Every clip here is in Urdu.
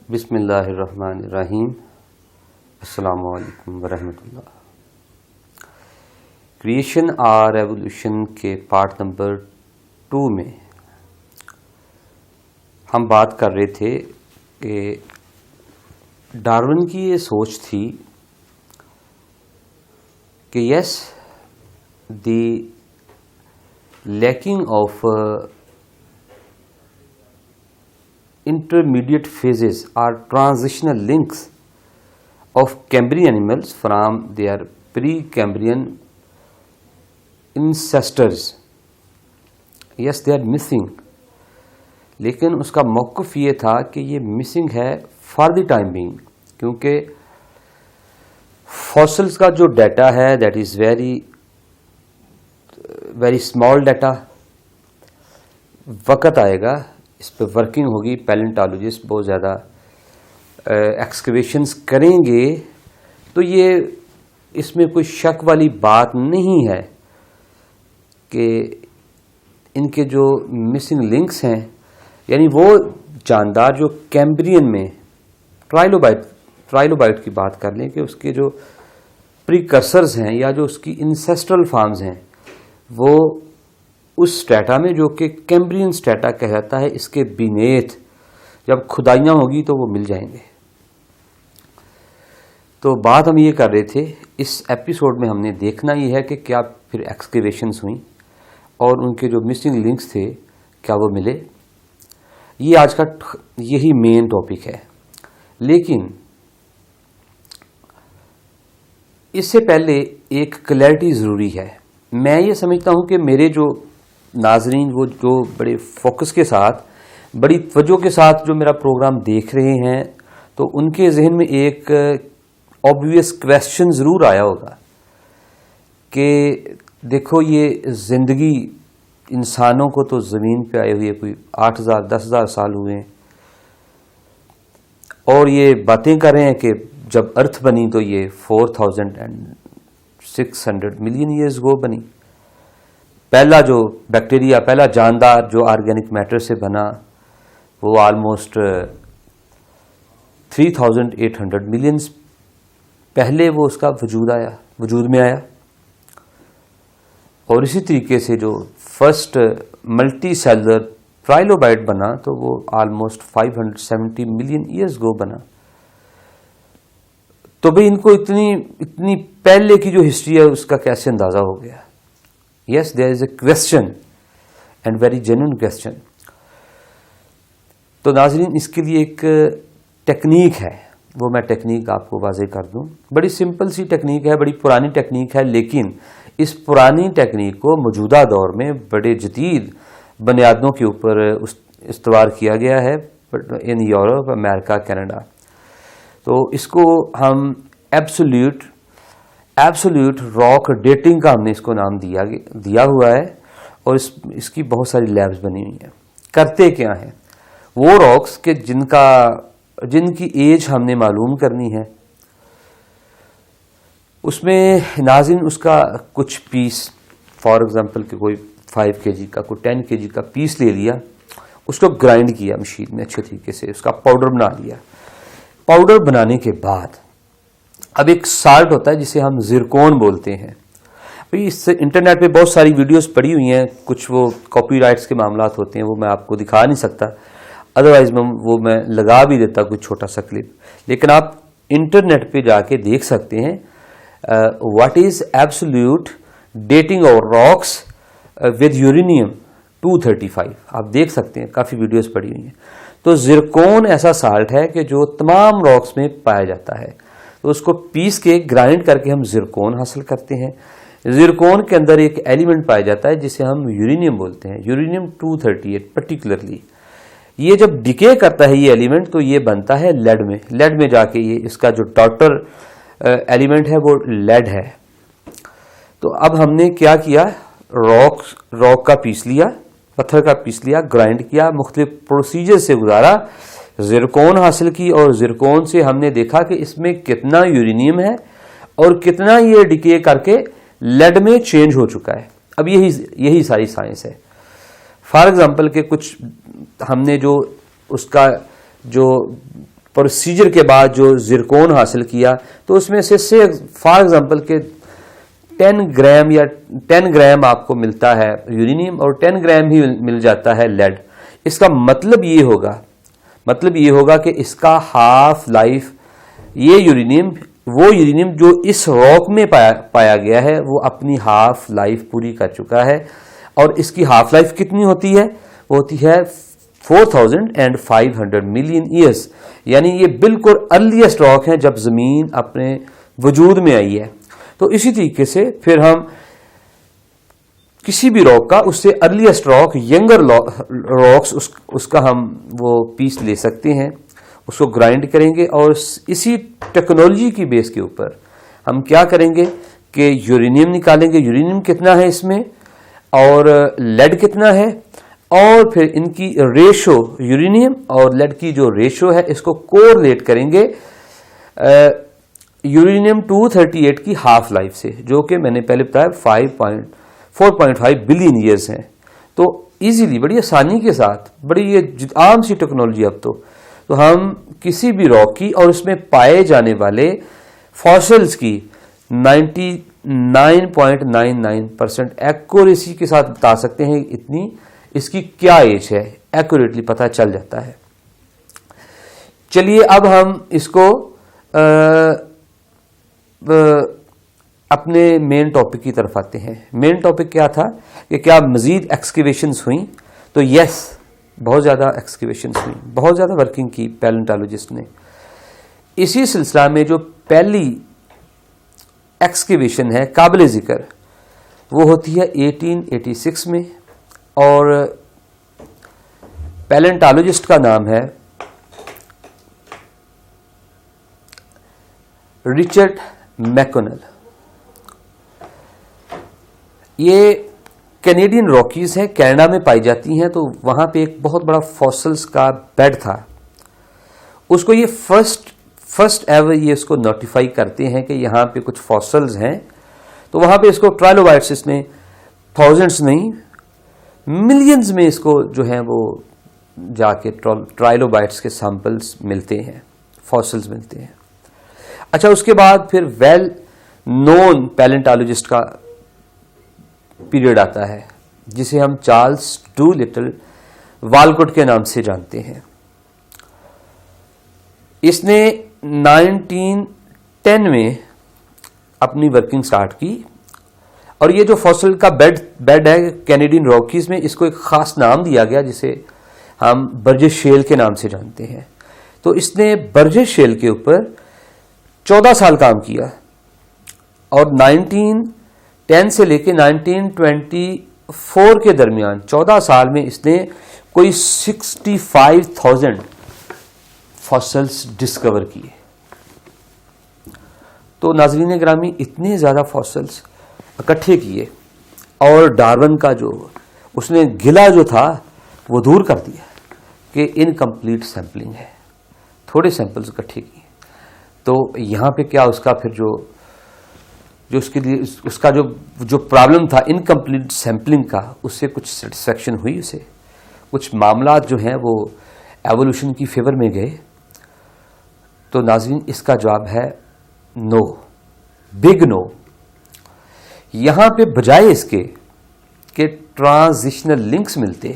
بسم اللہ الرحمن الرحیم. السلام علیکم ورحمۃ اللہ. کریشن اور ایوولوشن کے پارٹ نمبر 2 میں ہم بات کر رہے تھے کہ ڈارون کی یہ سوچ تھی کہ yes the leaking of intermediate phases or transitional links of Cambrian animals from their pre-Cambrian ancestors. Yes, they are missing. لیکن اس کا موقف یہ تھا کہ یہ مسنگ ہے فار دی ٹائم بینگ، کیونکہ فاسلز کا جو ڈیٹا ہے that is very small data. وقت آئے گا اس پہ ورکنگ ہوگی، پیلنٹالوجسٹ بہت زیادہ ایکسکیویشنز کریں گے، تو یہ اس میں کوئی شک والی بات نہیں ہے کہ ان کے جو مسنگ لنکس ہیں، یعنی وہ جاندار جو کیمبرین میں ٹرائلوبائٹ کی بات کر لیں کہ اس کے جو پریکرسرز ہیں یا جو اس کی انسیسٹرل فارمز ہیں وہ اس سٹیٹا میں جو کہ کیمبرین سٹیٹا کہلاتا ہے، اس کے بینیت جب کھدائیاں ہوگی تو وہ مل جائیں گے. تو بات ہم یہ کر رہے تھے اس ایپیسوڈ میں، ہم نے دیکھنا یہ ہے کہ کیا پھر ایکسکیویشنز ہوئیں اور ان کے جو مسنگ لنکس تھے کیا وہ ملے. یہ آج کا یہی مین ٹاپک ہے. لیکن اس سے پہلے ایک کلیئرٹی ضروری ہے. میں یہ سمجھتا ہوں کہ میرے جو ناظرین وہ جو بڑے فوکس کے ساتھ، بڑی توجہ کے ساتھ جو میرا پروگرام دیکھ رہے ہیں، تو ان کے ذہن میں ایک آبویس کویسچن ضرور آیا ہوگا کہ دیکھو یہ زندگی انسانوں کو تو زمین پہ آئے ہوئے کوئی 8,000 10,000 سال ہوئے ہیں، اور یہ باتیں کر رہے ہیں کہ جب ارتھ بنی تو یہ 4,600 ملین ایئرز گو بنی. پہلا جو بیکٹیریا، پہلا جاندار جو آرگینک میٹر سے بنا وہ آلموسٹ 3,800 ملینز پہلے وہ اس کا وجود میں آیا. اور اسی طریقے سے جو فرسٹ ملٹی سیلر ٹرائلوبائٹ بنا تو وہ آلموسٹ 570 ملین ایئرز گو بنا. تو بھئی ان کو اتنی پہلے کی جو ہسٹری ہے اس کا کیسے اندازہ ہو گیا؟ Yes, there is a question and very genuine question. تو ناظرین اس کے لیے ایک ٹیکنیک ہے، وہ میں ٹیکنیک آپ کو واضح کر دوں. بڑی سمپل سی ٹیکنیک ہے، بڑی پرانی ٹیکنیک ہے، لیکن اس پرانی ٹیکنیک کو موجودہ دور میں بڑے جدید بنیادوں کے اوپر استوار کیا گیا ہے ان یورپ، امریکہ، کینیڈا. تو اس کو ہم ایبسولوٹ راک ڈیٹنگ کا ہم نے اس کو نام دیا ہوا ہے، اور اس کی بہت ساری لیبز بنی ہوئی ہیں. کرتے کیا ہیں وہ راکس کہ جن کی ایج ہم نے معلوم کرنی ہے، اس میں ناظرین اس کا کچھ پیس، فار ایگزامپل کہ کوئی 5 kg کا، کوئی 10 kg کا پیس لے لیا، اس کو گرائنڈ کیا مشین میں اچھے طریقے سے، اس کا پاؤڈر بنا لیا. پاؤڈر بنانے کے بعد اب ایک سالٹ ہوتا ہے جسے ہم زرکون بولتے ہیں. اس سے انٹرنیٹ پہ بہت ساری ویڈیوز پڑی ہوئی ہیں، کچھ وہ کاپی رائٹس کے معاملات ہوتے ہیں، وہ میں آپ کو دکھا نہیں سکتا، ادروائز وہ میں لگا بھی دیتا کوئی چھوٹا سا کلپ. لیکن آپ انٹرنیٹ پہ جا کے دیکھ سکتے ہیں واٹ از ایبسولوٹ ڈیٹنگ اور راکس ود یورینیم 235. آپ دیکھ سکتے ہیں، کافی ویڈیوز پڑی ہوئی ہیں. تو زرکون ایسا سالٹ ہے کہ جو تمام راکس میں پایا جاتا ہے. تو اس کو پیس کے گرائنڈ کر کے ہم زرکون حاصل کرتے ہیں. زرکون کے اندر ایک ایلیمنٹ پایا جاتا ہے جسے ہم یورینیم بولتے ہیں، یورینیم 238 پرٹیکولرلی. یہ جب ڈیکے کرتا ہے یہ ایلیمنٹ تو یہ بنتا ہے لیڈ میں جا کے یہ اس کا جو ڈاٹر ایلیمنٹ ہے وہ لیڈ ہے. تو اب ہم نے کیا کیا، راک کا پیس لیا، پتھر کا پیس لیا، گرائنڈ کیا، مختلف پروسیجر سے گزارا، زرکون حاصل کی، اور زرکون سے ہم نے دیکھا کہ اس میں کتنا یورینیم ہے اور کتنا یہ ڈیکے کر کے لیڈ میں چینج ہو چکا ہے. اب یہی ساری سائنس ہے. فار ایگزامپل کہ کچھ ہم نے جو اس کا جو پروسیجر کے بعد جو زرکون حاصل کیا تو اس میں سے فار ایگزامپل کہ 10 گرام یا 10 گرام آپ کو ملتا ہے یورینیم اور 10 گرام ہی مل جاتا ہے لیڈ. اس کا مطلب یہ ہوگا کہ اس کا ہاف لائف یہ یورینیم جو اس راک میں پایا گیا ہے وہ اپنی ہاف لائف پوری کر چکا ہے. اور اس کی ہاف لائف کتنی ہوتی ہے؟ وہ ہوتی ہے 4500 ملین ایئرس. یعنی یہ بالکل ارلیسٹ راک ہے جب زمین اپنے وجود میں آئی ہے. تو اسی طریقے سے پھر ہم کسی بھی راک کا اس سے ارلیسٹ راک ینگر راکس اس کا ہم وہ پیس لے سکتے ہیں, اس کو گرائنڈ کریں گے اور اسی ٹیکنالوجی کی بیس کے اوپر ہم کیا کریں گے کہ یورینیم نکالیں گے, یورینیم کتنا ہے اس میں اور لیڈ کتنا ہے, اور پھر ان کی ریشو یورینیم اور لیڈ کی جو ریشو ہے اس کو کوریلیٹ کریں گے یورینیم 238 کی ہاف لائف سے, جو کہ میں نے پہلے بتایا 4.5 بلین ایئرز ہیں. تو ایزیلی بڑی آسانی کے ساتھ بڑی یہ عام سی ٹیکنالوجی اب تو ہم کسی بھی راک کی اور اس میں پائے جانے والے فاسلز کی 99.99% ایکوریسی کے ساتھ بتا سکتے ہیں اتنی اس کی کیا ایج ہے, ایکوریٹلی پتہ چل جاتا ہے. چلیے اب ہم اس کو اپنے مین ٹاپک کی طرف آتے ہیں. مین ٹاپک کیا تھا کہ کیا مزید ایکسکیویشنز ہوئیں؟ تو یس, بہت زیادہ ایکسکیویشنز ہوئیں, بہت زیادہ ورکنگ کی پیلنٹالوجسٹ نے. اسی سلسلہ میں جو پہلی ایکسکیویشن ہے قابل ذکر وہ ہوتی ہے 1886 میں, اور پیلنٹالوجسٹ کا نام ہے رچرڈ میکونل. یہ کینیڈین راکیز ہیں, کینیڈا میں پائی جاتی ہیں. تو وہاں پہ ایک بہت بڑا فاسلز کا بیڈ تھا. اس کو یہ فرسٹ ایور یہ اس کو نوٹیفائی کرتے ہیں کہ یہاں پہ کچھ فاسلز ہیں. تو وہاں پہ اس کو ٹرائلوبائٹس نے تھاؤزنڈز نہیں ملینز میں اس کو جو ہیں وہ جا کے ٹرائلوبائٹس کے سیمپلز ملتے ہیں, فاسلز ملتے ہیں. اچھا, اس کے بعد پھر ویل نون پیلنٹالوجسٹ کا پیریڈ آتا ہے جسے ہم چارلز ڈولٹل والکٹ کے نام سے جانتے ہیں. اس نے 1910 میں اپنی ورکنگ سٹارٹ کی, اور یہ جو فاسل کا بیڈ ہے کینیڈین راکیز میں, اس کو ایک خاص نام دیا گیا جسے ہم برجش شیل کے نام سے جانتے ہیں. تو اس نے برجش شیل کے اوپر 14 سال کام کیا, اور 1910 سے لے کے 1924 کے درمیان 14 سال میں اس نے کوئی 65,000 فاسلز ڈسکور کیے. تو ناظرین گرامی, اتنے زیادہ فاسلز اکٹھے کیے, اور ڈارون کا جو اس نے گلا جو تھا وہ دور کر دیا کہ انکمپلیٹ سیمپلنگ ہے, تھوڑے سیمپلز اکٹھے کیے. تو یہاں پہ کیا اس کا پھر جو اس کے لیے اس کا جو پرابلم تھا انکمپلیٹ سیمپلنگ کا, اس سے کچھ سیٹسفیکشن ہوئی اسے. کچھ معاملات جو ہیں وہ ایوولوشن کی فیور میں گئے. تو ناظرین, اس کا جواب ہے نو, بگ نو. یہاں پہ بجائے اس کے کہ ٹرانزیشنل لنکس ملتے,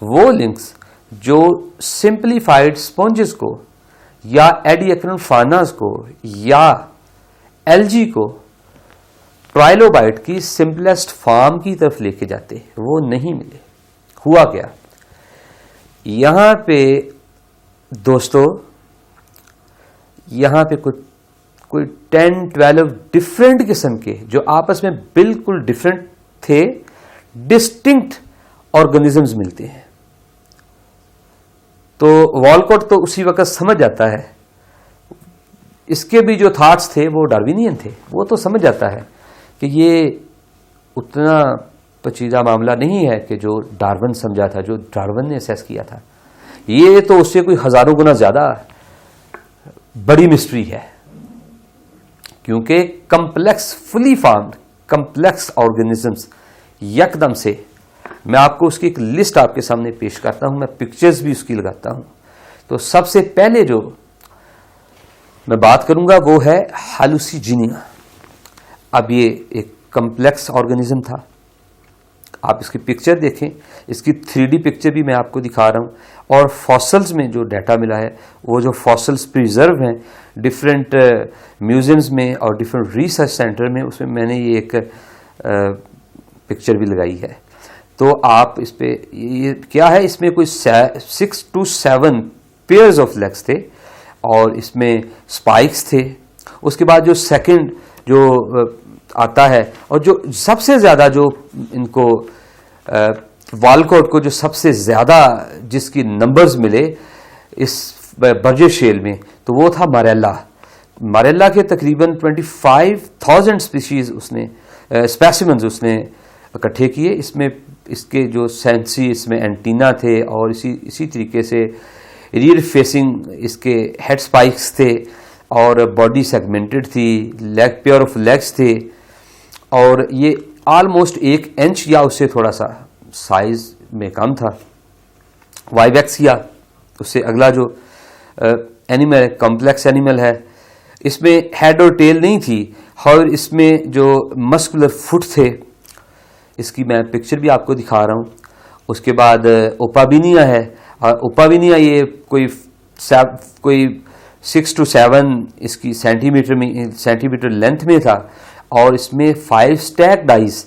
وہ لنکس جو سمپلیفائڈ سپونجز کو یا ایڈیکرن فاناز کو یا ایلجی کو ٹرائلوبائٹ کی سمپلیسٹ فارم کی طرف لے کے جاتے, وہ نہیں ملے. ہوا کیا یہاں پہ دوستو, یہاں پہ کوئی 10-12 ڈفرینٹ قسم کے جو آپس میں بالکل ڈفرینٹ تھے ڈسٹنکٹ آرگنزمز ملتے ہیں. تو والکوٹ تو اسی وقت سمجھ جاتا ہے, اس کے بھی جو تھاٹس تھے وہ ڈاروینین تھے, وہ تو سمجھ جاتا ہے کہ یہ اتنا پیچیدہ معاملہ نہیں ہے کہ جو ڈارون سمجھا تھا, جو ڈارون نے اسیس کیا تھا, یہ تو اس سے کوئی ہزاروں گنا زیادہ بڑی مسٹری ہے. کیونکہ کمپلیکس فلی فارمڈ کمپلیکس آرگنزمز یکدم سے, میں آپ کو اس کی ایک لسٹ آپ کے سامنے پیش کرتا ہوں, میں پکچرز بھی اس کی لگاتا ہوں. تو سب سے پہلے جو میں بات کروں گا وہ ہے ہیلوسیجینیا. اب یہ ایک کمپلیکس آرگنزم تھا. آپ اس کی پکچر دیکھیں, اس کی 3D پکچر بھی میں آپ کو دکھا رہا ہوں, اور فاسلز میں جو ڈیٹا ملا ہے وہ جو فاسلز پریزرو ہیں ڈفرینٹ میوزیمز میں اور ڈفرینٹ ریسرچ سینٹر میں, اس میں نے یہ ایک پکچر بھی لگائی ہے. تو آپ اس پہ یہ کیا ہے, اس میں کوئی 6 to 7 پیئرز آف لیگس تھے, اور اس میں اسپائکس تھے. اس کے بعد جو سیکنڈ جو آتا ہے, اور جو سب سے زیادہ جو ان کو والکوٹ کو جو سب سے زیادہ جس کی نمبرز ملے اس برج شیل میں, تو وہ تھا ماریلا. ماریلا کے تقریباً 25,000 اسپیشیز اس نے اسپیسیمنز اس نے اکٹھے کیے. اس میں اس کے جو سینسی اس میں اینٹینا تھے, اور اسی طریقے سے ریئر فیسنگ اس کے ہیڈ اسپائکس تھے, اور باڈی سیگمنٹڈ تھی, لیگ پیئر آف لیگس تھے, اور یہ آلموسٹ 1 انچ یا اس سے تھوڑا سا سائز میں کم تھا. وائیویکسیا اس سے اگلا جو اینیمل کمپلیکس اینیمل ہے, اس میں ہیڈ اور ٹیل نہیں تھی, اور اس میں جو مسکولر فٹ تھے, اس کی میں پکچر بھی آپ کو دکھا رہا ہوں. اس کے بعد اوپابینیا ہے, اور اوپابینیا یہ کوئی 6 to 7 اس کی سینٹی میٹر لینتھ میں تھا, اور اس میں 5 اسٹیکڈ آئیز,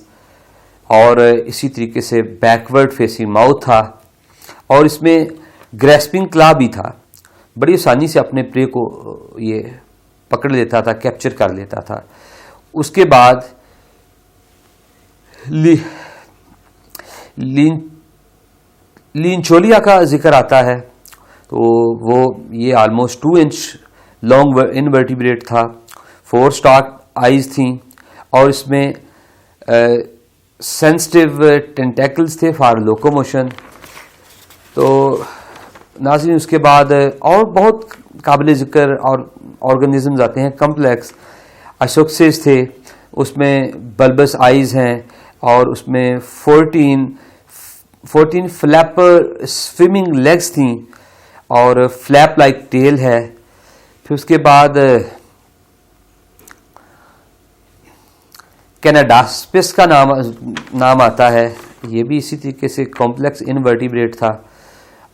اور اسی طریقے سے بیکورڈ فیسنگ ماؤتھ تھا, اور اس میں گریسپنگ کلا بھی تھا. بڑی آسانی سے اپنے پرے کو یہ پکڑ لیتا تھا, کیپچر کر لیتا تھا. اس کے بعد لینچولیا کا ذکر آتا ہے, تو وہ یہ آلموسٹ 2 انچ لانگ انورٹیبریٹ تھا, 4 اسٹاک آئیز تھیں, اور اس میں سینسٹیو ٹینٹیکلز تھے فار لوکوموشن. تو ناظرین اس کے بعد اور بہت قابل ذکر اور آرگنزمز آتے ہیں کمپلیکس. اشوکسز تھے, اس میں بلبس آئیز ہیں, اور اس میں 14 فلیپر سوئمنگ لیگز تھیں, اور فلیپ لائک ٹیل ہے. پھر اس کے بعد کیناڈاسپس کا نام آتا ہے, یہ بھی اسی طریقے سے کمپلیکس انورٹیبریٹ تھا,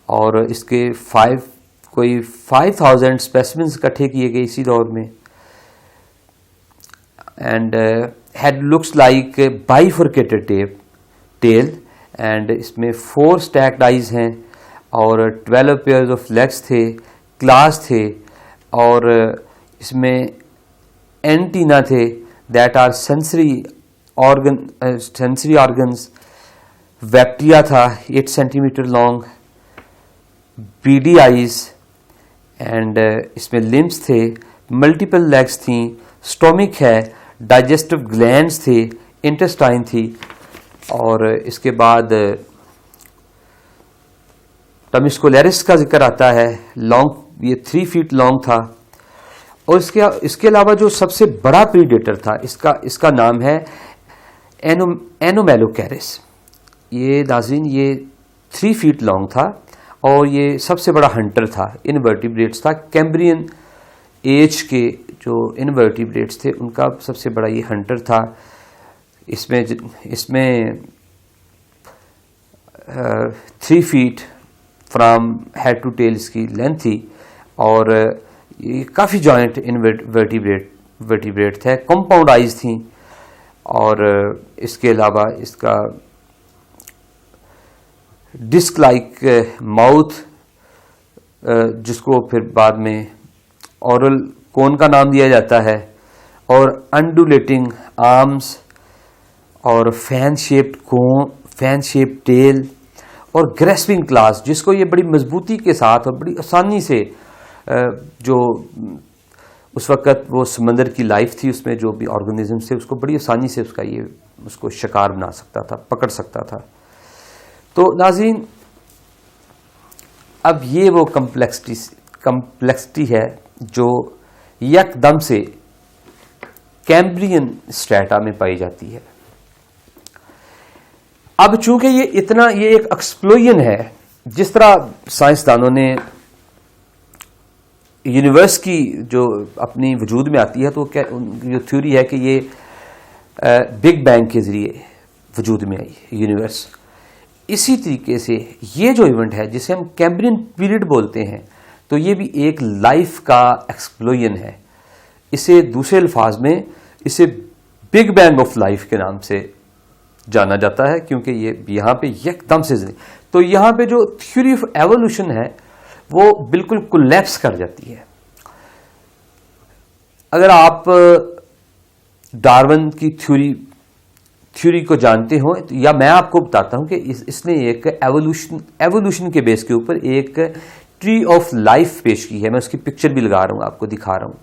اور اس کے 5,000 اسپیسیمنز اکٹھے کیے گئے اسی دور میں. And head looks like bifurcated tail, and اس میں 4 اسٹیکڈ آئیز ہیں, اور 12 پیئرز آف لیگس تھے, کلاس تھے, اور اس میں اینٹینا تھے that are sensory organs. Waptia تھا 8 centimetre long, beady eyes, and اس میں لمبس تھے, ملٹیپل لیگس تھیں, اسٹومک ہے, ڈائجسٹو گلینڈز تھے, انٹسٹائن تھی. اور اس کے بعد ٹمیسکولیرس کا ذکر آتا ہے, لانگ, یہ 3 فیٹ لانگ تھا. اور اس کے علاوہ جو سب سے بڑا پریڈیٹر تھا اس کا نام ہے اینومیلوکیرس. یہ ناظرین یہ 3 فیٹ لانگ تھا, اور یہ سب سے بڑا ہنٹر تھا, انورٹیبریٹس تھا. کیمبرین ایج کے جو انورٹیبریٹس تھے ان کا سب سے بڑا یہ ہنٹر تھا. اس میں 3 feet from head to tail اس کی لینتھ تھی, اور یہ کافی جوائنٹ ورٹیبریٹ تھے, کمپاؤنڈ آئیز تھیں. اور اس کے علاوہ اس کا ڈسک لائک ماؤتھ, جس کو پھر بعد میں اورل کون کا نام دیا جاتا ہے, اور انڈولیٹنگ آرمز, اور فین شیپ ٹیل, اور گریسپنگ کلاس, جس کو یہ بڑی مضبوطی کے ساتھ اور بڑی آسانی سے جو اس وقت وہ سمندر کی لائف تھی اس میں جو بھی آرگنزم سے اس کو بڑی آسانی سے اس کو شکار بنا سکتا تھا, پکڑ سکتا تھا. تو ناظرین اب یہ وہ کمپلیکسٹی ہے جو یکدم سے کیمبرین اسٹریٹا میں پائی جاتی ہے. اب چونکہ یہ ایک ایکسپلوژن ہے, جس طرح سائنسدانوں نے یونیورس کی جو اپنی وجود میں آتی ہے تو جو تھیوری ہے کہ یہ بگ بینگ کے ذریعے وجود میں آئی یونیورس. اسی طریقے سے یہ جو ایونٹ ہے جسے ہم کیمبرین پیریڈ بولتے ہیں تو یہ بھی ایک لائف کا ایکسپلوژن ہے. اسے دوسرے الفاظ میں اسے بگ بینگ آف لائف کے نام سے جانا جاتا ہے کیونکہ یہ یہاں پہ یک دم سے تو یہاں پہ جو تھیوری آف ایوولوشن ہے وہ بالکل کولیپس کر جاتی ہے. اگر آپ ڈارون کی تھیوری کو جانتے ہو یا میں آپ کو بتاتا ہوں کہ اس نے ایک ایوولوشن کے بیس کے اوپر ایک ٹری آف لائف پیش کی ہے. میں اس کی پکچر بھی لگا رہا ہوں، آپ کو دکھا رہا ہوں.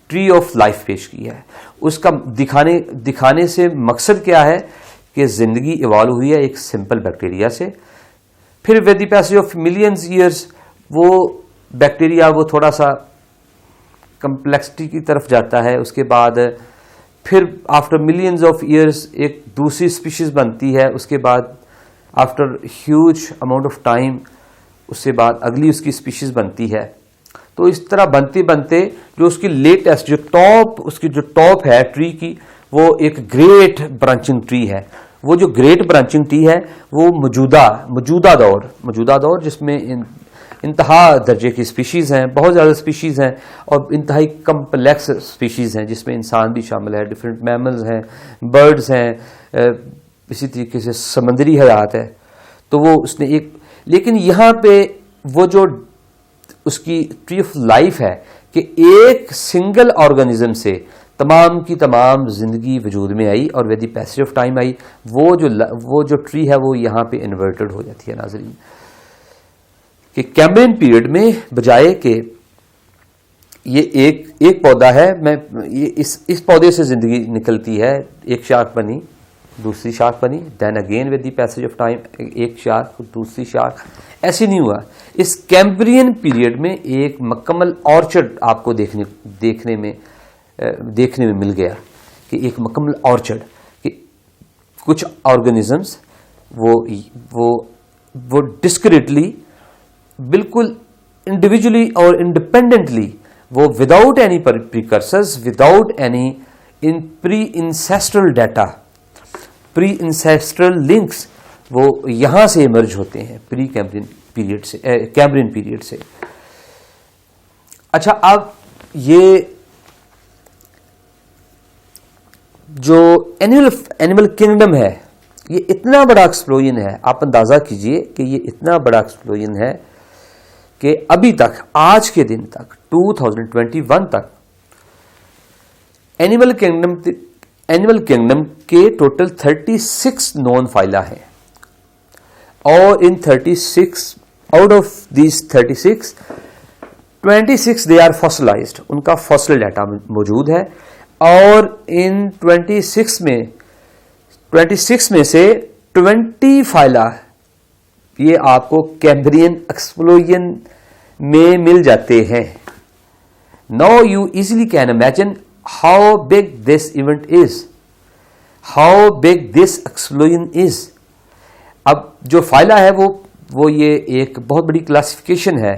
ٹری آف لائف پیش کی ہے. اس کا دکھانے سے مقصد کیا ہے کہ زندگی ایوالو ہوئی ہے ایک سمپل بیکٹیریا سے، پھر with the passage of millions years وہ بیکٹیریا وہ تھوڑا سا کمپلیکسٹی کی طرف جاتا ہے. اس کے بعد پھر آفٹر ملینز آف ایئرز ایک دوسری اسپیشیز بنتی ہے. اس کے بعد after huge amount of time اس سے بعد اگلی اس کی اسپیشیز بنتی ہے. تو اس طرح بنتے بنتے جو اس کی لیٹسٹ اس کی جو ٹاپ ہے ٹری کی وہ ایک گریٹ برانچنگ ٹری ہے. وہ جو گریٹ برانچنگ ٹری ہے وہ موجودہ دور جس میں انتہا درجے کی اسپیشیز ہیں، بہت زیادہ اسپیشیز ہیں اور انتہائی کمپلیکس اسپیشیز ہیں جس میں انسان بھی شامل ہے، ڈفرینٹ میملز ہیں، برڈز ہیں، اسی طریقے سے سمندری حیات ہے. تو وہ اس نے لیکن یہاں پہ وہ جو اس کی ٹری آف لائف ہے کہ ایک سنگل آرگنزم سے تمام کی تمام زندگی وجود میں آئی اور with the passage of time I. وہ جو ٹری ہے وہ یہاں پہ انورٹڈ ہو جاتی ہے. ناظرین کہ کیمبرین پیریڈ میں بجائے کہ یہ ایک پودا ہے، اس پودے سے زندگی نکلتی ہے، ایک شاخ بنی، دوسری شاخ بنی، then again with the passage of time ایک شاخ دوسری شاخ، ایسے نہیں ہوا. اس کیمبرین پیریڈ میں ایک مکمل آرچرڈ آپ کو دیکھنے میں مل گیا کہ ایک مکمل آرچرڈ کہ کچھ آرگنزمز وہ ڈسکریٹلی بالکل انڈیویجولی اور انڈیپینڈنٹلی وہ وداؤٹ اینی پریکرسرز، وداؤٹ اینی پری انسیسٹرل ڈیٹا، پری انسیسٹرل لنکس وہ یہاں سے ایمرج ہوتے ہیں پری کیمبرین پیریڈ سے. اچھا اب یہ جو اینیمل کنگڈم ہے یہ اتنا بڑا ایکسپلوژن ہے، آپ اندازہ کیجئے کہ یہ اتنا بڑا ایکسپلوژن ہے کہ ابھی تک آج کے دن تک 2021 تک اینیمل کنگڈم کے ٹوٹل 36 نون فائلا ہیں اور ان 36 out of these 26 they are fossilised, ان کا فاسل ڈیٹا موجود ہے اور ان 26 میں سے 20 فائلا یہ آپ کو کیمبرین ایکسپلوژن میں مل جاتے ہیں. Now you easily can imagine how big this event is, how big this explosion is. اب جو فائلا ہے وہ یہ ایک بہت بڑی کلاسیفیکیشن ہے،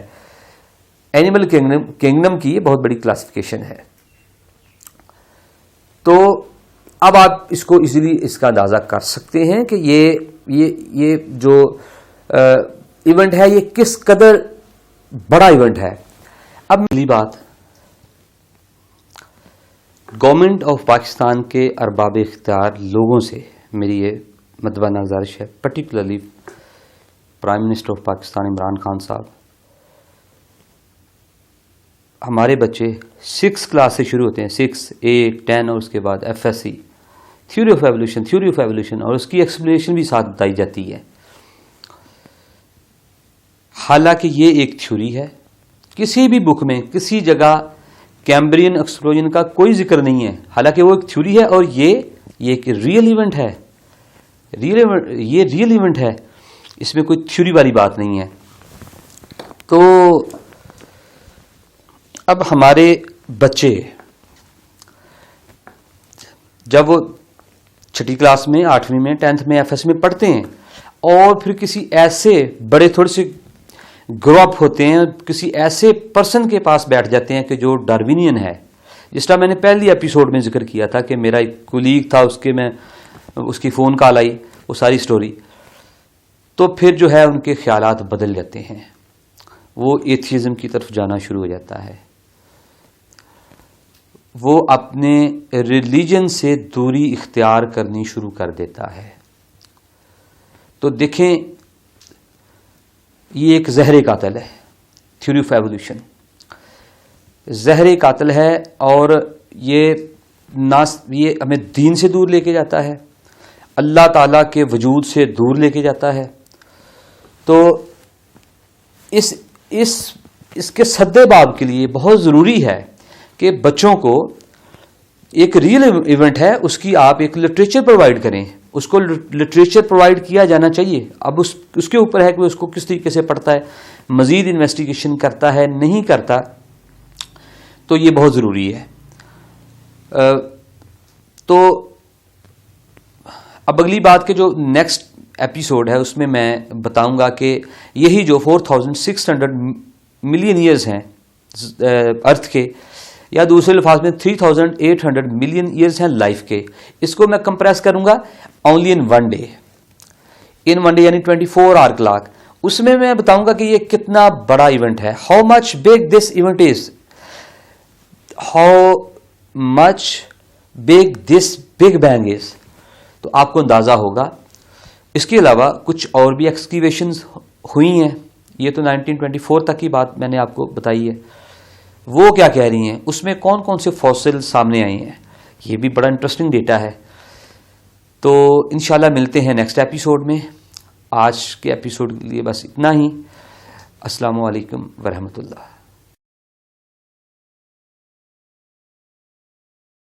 اینیمل کنگڈم کی یہ بہت بڑی کلاسیفیکیشن ہے. تو اب آپ اس کو ایزیلی اس کا اندازہ کر سکتے ہیں کہ یہ جو ایونٹ ہے یہ کس قدر بڑا ایونٹ ہے. اب پہلی بات، گورنمنٹ آف پاکستان کے ارباب اختیار لوگوں سے میری یہ مدبانہ گزارش ہے، particularly prime minister of Pakistan Imran Khan صاحب. ہمارے بچے 6 کلاس سے شروع ہوتے ہیں، 6 8 10 اور اس کے بعد FSC تھیوری آف ایوولوشن اور اس کی ایکسپلینیشن بھی ساتھ بتائی جاتی ہے. حالانکہ یہ ایک تھیوری ہے، کسی بھی بک میں کسی جگہ کیمبرین ایکسپلوژن کا کوئی ذکر نہیں ہے. حالانکہ وہ ایک تھیوری ہے اور یہ ایک ریئل ایونٹ ہے، یہ ریئل ایونٹ ہے، اس میں کوئی تھیوری والی بات نہیں ہے. تو اب ہمارے بچے جب وہ 6 کلاس میں 8ویں میں 10th میں FS میں پڑھتے ہیں اور پھر کسی ایسے بڑے تھوڑے سے گرو اپ ہوتے ہیں کسی ایسے پرسن کے پاس بیٹھ جاتے ہیں کہ جو ڈاروینین ہے. جس طرح میں نے پہلی ایپیسوڈ میں ذکر کیا تھا کہ میرا ایک کولیگ تھا, اس کی فون کال آئی, وہ ساری سٹوری, تو پھر جو ہے ان کے خیالات بدل جاتے ہیں, وہ ایتھیزم کی طرف جانا شروع ہو جاتا ہے, وہ اپنے ریلیجن سے دوری اختیار کرنی شروع کر دیتا ہے. تو دیکھیں یہ ایک زہر قاتل ہے, تھیوری آف ایوولوشن زہر قاتل ہے, اور یہ ہمیں دین سے دور لے کے جاتا ہے, اللہ تعالیٰ کے وجود سے دور لے کے جاتا ہے. تو اس کے سد باب کے لیے بہت ضروری ہے کہ بچوں کو ایک ریئل ایونٹ ہے اس کی آپ ایک لٹریچر پرووائڈ کریں. اس کو لٹریچر پرووائڈ کیا جانا چاہیے. اب اس کے اوپر ہے کہ اس کو کس طریقے سے پڑھتا ہے, مزید انویسٹیگیشن کرتا ہے نہیں کرتا, تو یہ بہت ضروری ہے. تو اب اگلی بات کے جو نیکسٹ ایپیسوڈ ہے اس میں بتاؤں گا کہ یہی جو 4600 ملین ایئرز ہیں ارتھ کے, یا دوسرے الفاظ میں 3800 ملین ایئرز ہیں لائف کے, اس کو میں کمپریس کروں گا اونلی ان ون ڈے یعنی 24 آور کلاک. اس میں بتاؤں گا کہ یہ کتنا بڑا ایونٹ ہے, how much big this event is, how much big this big being is. تو آپ کو اندازہ ہوگا. اس کے علاوہ کچھ اور بھی ایکسکیویشنز ہوئی ہیں, یہ تو 1924 تک کی بات میں نے آپ کو بتائی ہے. وہ کیا کہہ رہی ہیں, اس میں کون کون سے فوسل سامنے آئے ہیں, یہ بھی بڑا انٹرسٹنگ ڈیٹا ہے. تو انشاءاللہ ملتے ہیں نیکسٹ ایپیسوڈ میں. آج کے ایپیسوڈ کے لیے بس اتنا ہی. السلام علیکم ورحمۃ اللہ.